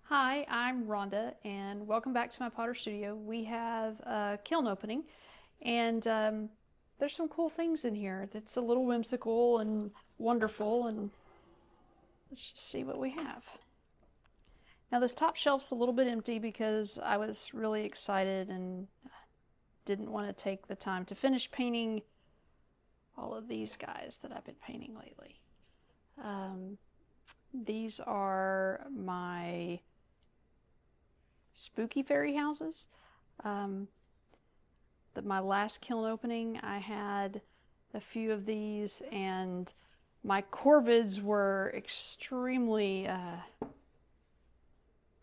Hi, I'm Rhonda, and welcome back to my Potter Studio. We have a kiln opening, and there's some cool things in here that's a little whimsical and wonderful, and let's just see what we have. Now, this top shelf's a little bit empty because I was really excited and didn't want to take the time to finish painting all of these guys that I've been painting lately. These are my spooky fairy houses. My last kiln opening, I had a few of these, and my corvids were extremely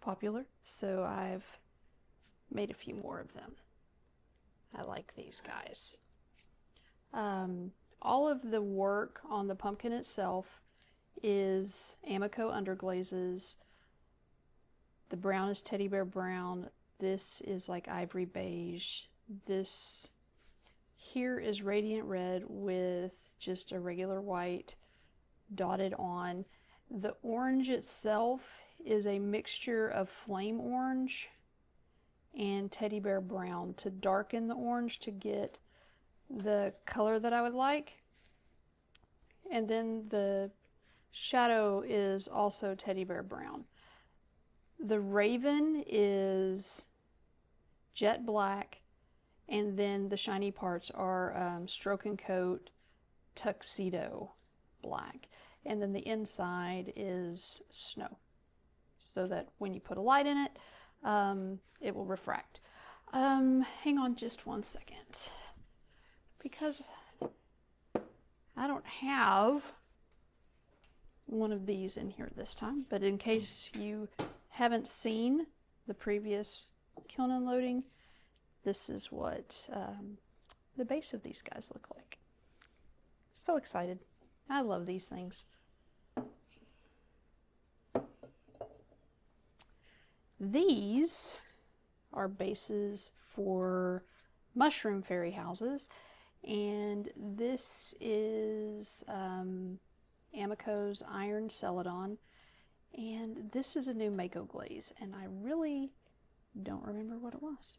popular, so I've made a few more of them. I like these guys. All of the work on the pumpkin itself is Amico underglazes. The brown is teddy bear brown. This is like ivory beige. This here is radiant red with just a regular white dotted on. The orange itself is a mixture of flame orange and teddy bear brown to darken the orange to get the color that I would like. And then the shadow is also teddy bear brown. The raven is jet black, and then the shiny parts are stroke and coat tuxedo black. And then the inside is snow, so that when you put a light in it, it will refract. Hang on just one second, because I don't have one of these in here this time, but in case you haven't seen the previous kiln unloading, this is what the base of these guys look like. So excited. I love these things. These are bases for mushroom fairy houses, and this is Amico's Iron Celadon. And this is a new Mako glaze, and I really don't remember what it was.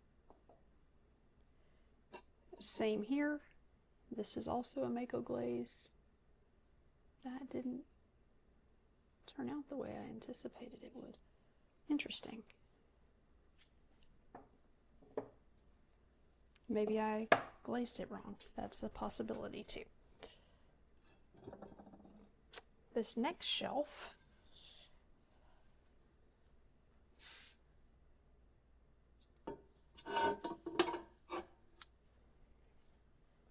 Same here. This is also a Mako glaze. That didn't turn out the way I anticipated it would. Interesting. Maybe I glazed it wrong. That's a possibility too. This next shelf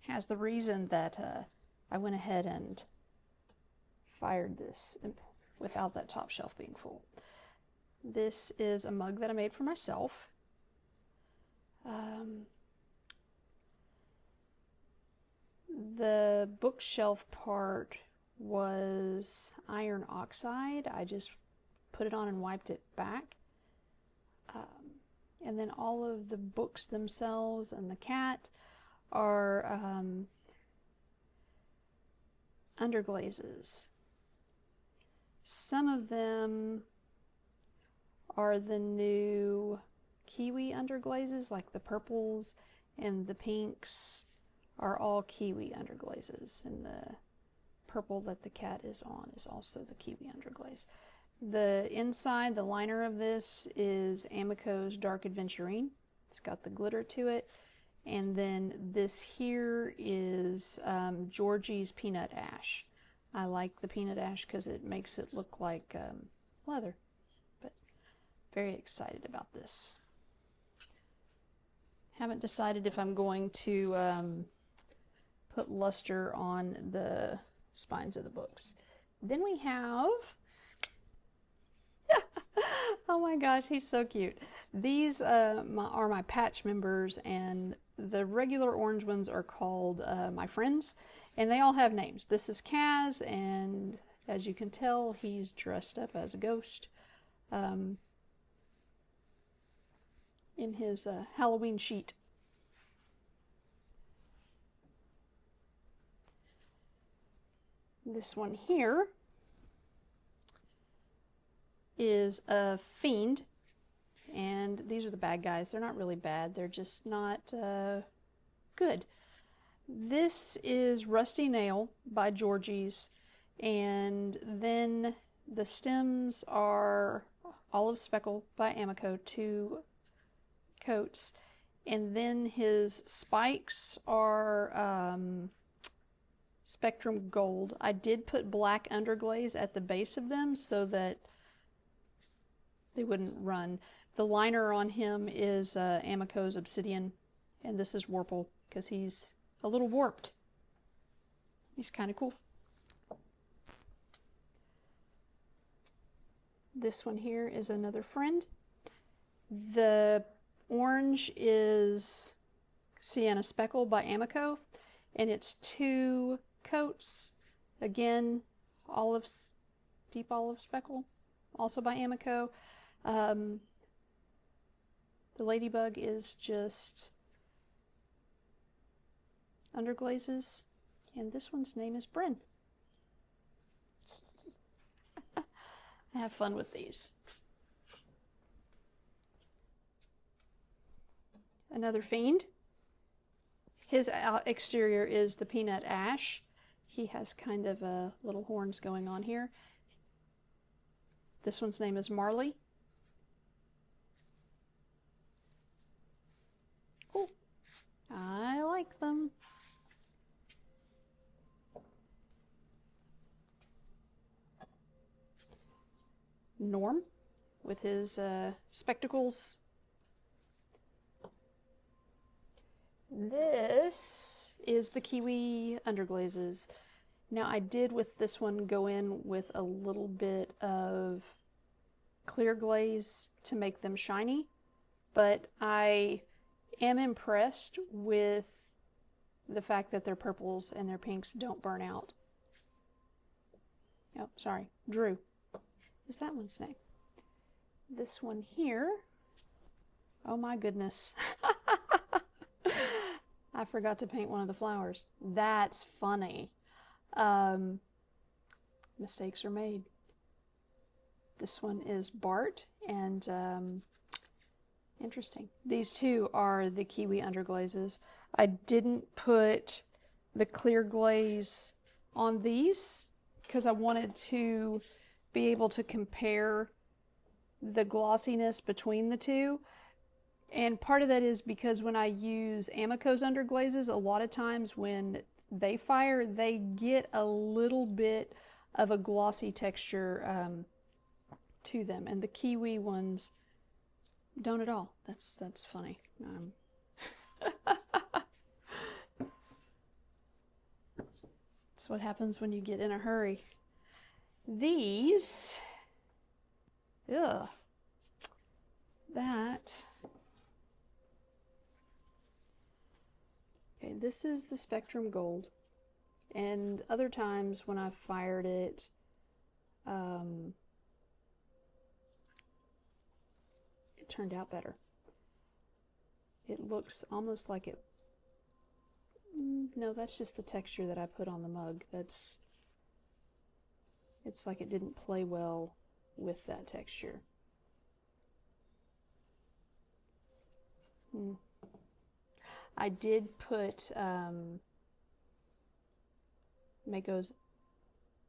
has the reason that I went ahead and fired this without that top shelf being full. This is a mug that I made for myself. The bookshelf part was iron oxide. I just put it on and wiped it back. And then all of the books themselves and the cat are underglazes. Some of them are the new kiwi underglazes, like the purples and the pinks are all kiwi underglazes, and the purple that the cat is on is also the kiwi underglaze. The inside, the liner of this is Amico's Dark Adventurine. It's got the glitter to it. And then this here is Georgie's Peanut Ash. I like the peanut ash because it makes it look like leather. But very excited about this. Haven't decided if I'm going to put luster on the spines of the books. Then we have... Oh my gosh, he's so cute. These are my patch members, and the regular orange ones are called My Friends, and they all have names. This is Kaz, and as you can tell, he's dressed up as a ghost in his Halloween sheet. This one here is a fiend, and these are the bad guys. They're not really bad, they're just not good. This is Rusty Nail by Georgie's, and then the stems are Olive Speckle by Amico, 2 coats, and then his spikes are Spectrum Gold. I did put black underglaze at the base of them so that they wouldn't run. The liner on him is Amico's Obsidian, and this is Warple because he's a little warped. He's kind of cool. This one here is another friend. The orange is Sienna Speckle by Amico, and it's 2 coats. Again, deep olive speckle, also by Amico. The ladybug is just underglazes, and this one's name is Bryn. I have fun with these. Another fiend. His exterior is the peanut ash. He has kind of little horns going on here. This one's name is Marley. Cool. I like them. Norm with his spectacles. This is the Kiwi underglazes. Now I did with this one go in with a little bit of clear glaze to make them shiny, but I am impressed with the fact that their purples and their pinks don't burn out. Oh, sorry, Drew is that one's name. This one here, oh my goodness. I forgot to paint one of the flowers. That's funny. Mistakes are made. This one is Bart, and interesting. These 2 are the Kiwi underglazes. I didn't put the clear glaze on these because I wanted to be able to compare the glossiness between the 2. And part of that is because when I use Amico's underglazes, a lot of times when they fire, they get a little bit of a glossy texture to them, and the Kiwi ones don't at all. That's funny. That's what happens when you get in a hurry. These, ugh, that. Okay, this is the Spectrum Gold, and other times when I fired it, it turned out better. It looks almost like it, no, that's just the texture that I put on the mug. It's like it didn't play well with that texture. I did put Mako's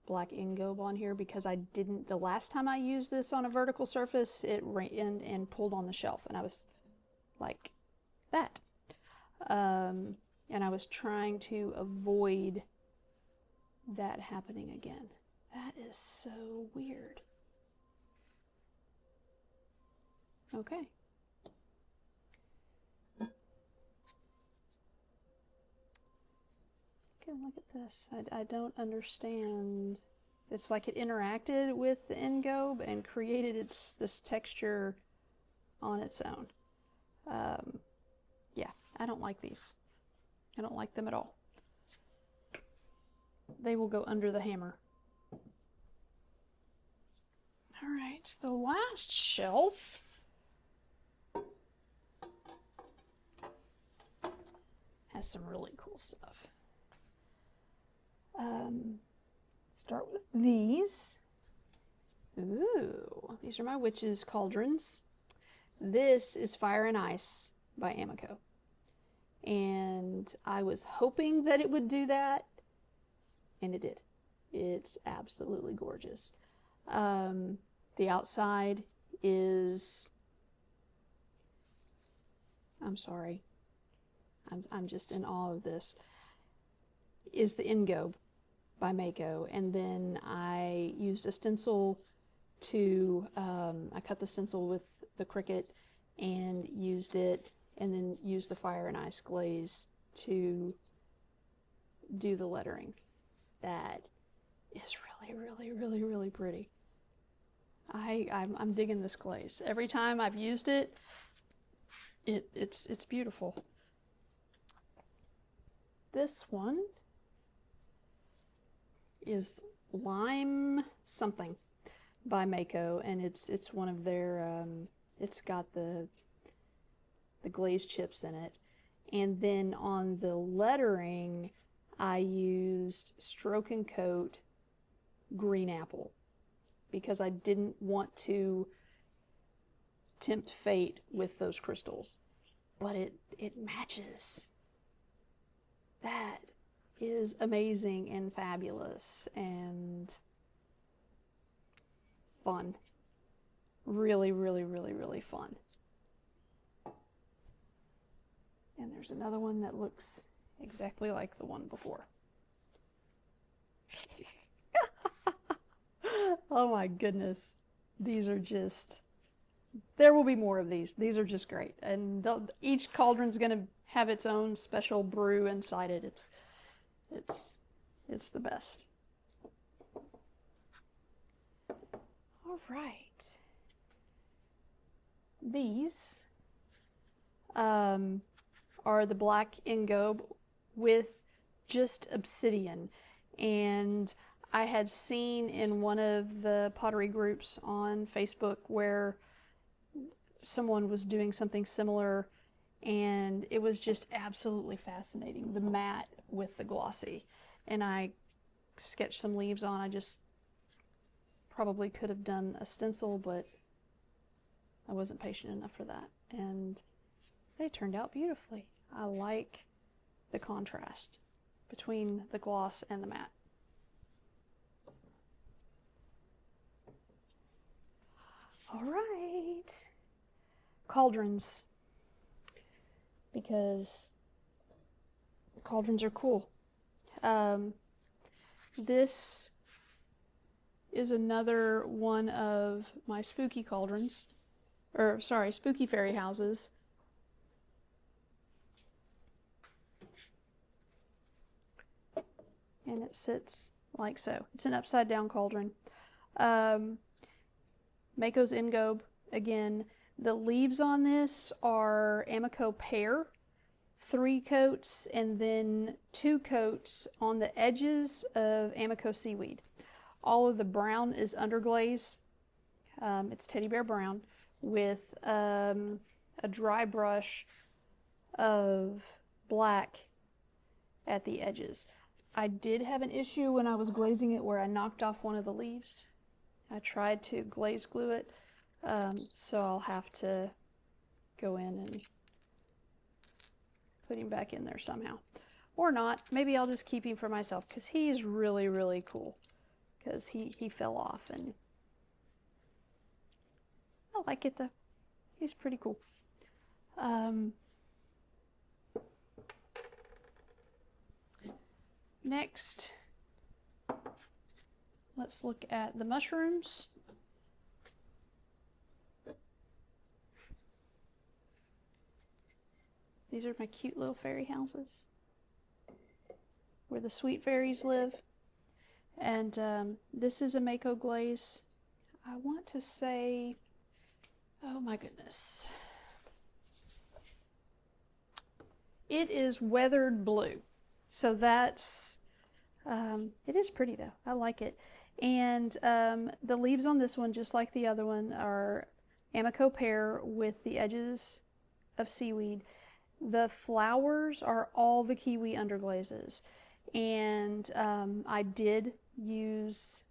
black Ingob on here because I didn't, the last time I used this on a vertical surface, it ran and pulled on the shelf, and I was like, that. And I was trying to avoid that happening again. That is so weird. Okay. Look at this. I don't understand. It's like it interacted with the Ingob and created this texture on its own. Yeah, I don't like these. I don't like them at all. They will go under the hammer. All right, the last shelf has some really cool stuff. Start with these. Ooh, These are my witches' cauldrons. This is Fire and Ice by Amico. And I was hoping that it would do that, and it did. It's absolutely gorgeous. The outside is... I'm sorry. I'm just in awe of this. Is the Ingobe by Mako. And then I used a stencil to... I cut the stencil with the Cricut and used it, and then used the Fire and Ice glaze to do the lettering. That is really pretty. I'm digging this glaze. Every time I've used it, it's beautiful. This one is Lime something by Mako, and it's one of their it's got the glaze chips in it. And then on the lettering, I used Stroke and Coat Green Apple because I didn't want to tempt fate with those crystals. But it matches. That is amazing and fabulous and fun. Really fun. And there's another one that looks exactly like the one before. Oh my goodness. These are just... There will be more of these. These are just great. And each cauldron's going to have its own special brew inside it. It's the best. All right. These are the black Ingobe with just obsidian. And I had seen in one of the pottery groups on Facebook where someone was doing something similar, and it was just absolutely fascinating. The matte with the glossy. And I sketched some leaves on. I just probably could have done a stencil, but I wasn't patient enough for that. And they turned out beautifully. I like the contrast between the gloss and the matte. All right. Cauldrons. Because cauldrons are cool. This is another one of my spooky cauldrons. Or, sorry, spooky fairy houses. And it sits like so. It's an upside down cauldron. Mako's Ingobe, again. The leaves on this are Amico pear, 3 coats, and then 2 coats on the edges of Amico seaweed. All of the brown is underglaze. It's teddy bear brown with a dry brush of black at the edges. I did have an issue when I was glazing it where I knocked off one of the leaves. I tried to glaze glue it, so I'll have to go in and put him back in there somehow. Or not. Maybe I'll just keep him for myself, because he's really cool. Because he fell off, and I like it though. He's pretty cool. Next, let's look at the mushrooms. These are my cute little fairy houses where the sweet fairies live. And this is a Mako glaze. I want to say, oh my goodness. It is weathered blue. So that's, it is pretty though. I like it. And the leaves on this one, just like the other one, are Amico pear with the edges of seaweed. The flowers are all the kiwi underglazes. And I did use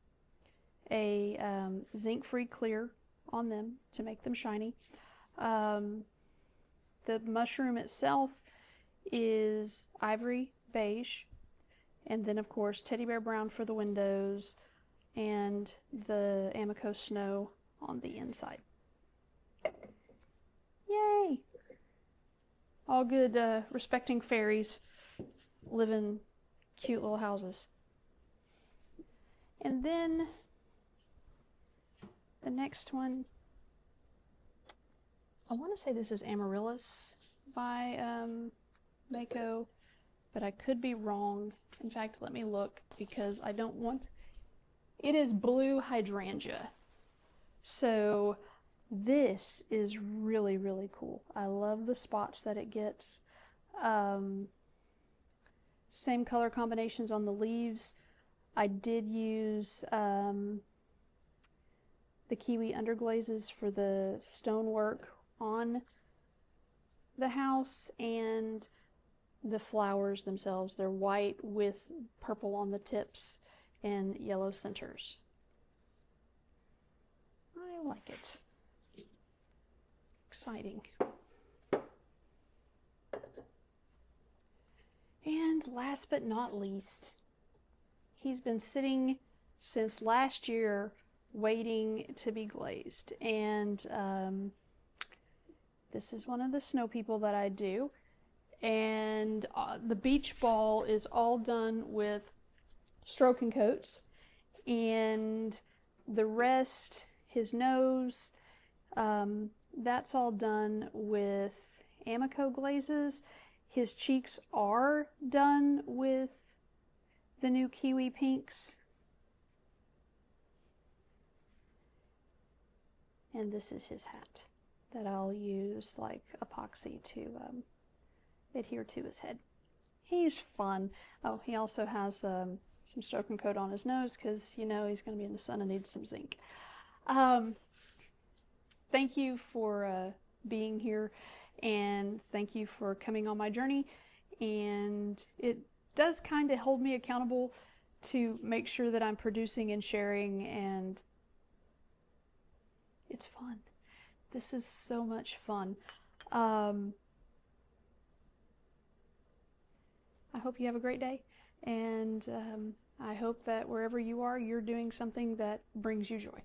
a zinc-free clear on them to make them shiny. The mushroom itself is ivory beige, and then of course teddy bear brown for the windows and the Amico snow on the inside. Yay! All good respecting fairies live in cute little houses. And then the next one, I want to say this is Amaryllis by Mako, but I could be wrong. In fact, let me look because I don't want... It is blue hydrangea. So this is really, really cool. I love the spots that it gets. Same color combinations on the leaves. I did use the kiwi underglazes for the stonework on the house, and the flowers themselves. They're white with purple on the tips and yellow centers. I like it. Exciting. And last but not least, he's been sitting since last year waiting to be glazed, and this is one of the snow people that I do, and the beach ball is all done with stroke and coats, and the rest, his nose, that's all done with Amico glazes. His cheeks are done with the new kiwi pinks. And this is his hat that I'll use like epoxy to adhere to his head. He's fun. Oh, he also has some stroke and coat on his nose because, you know, he's going to be in the sun and needs some zinc. Thank you for being here, and thank you for coming on my journey. And it does kind of hold me accountable to make sure that I'm producing and sharing, and it's fun. This is so much fun. I hope you have a great day, and I hope that wherever you are, you're doing something that brings you joy.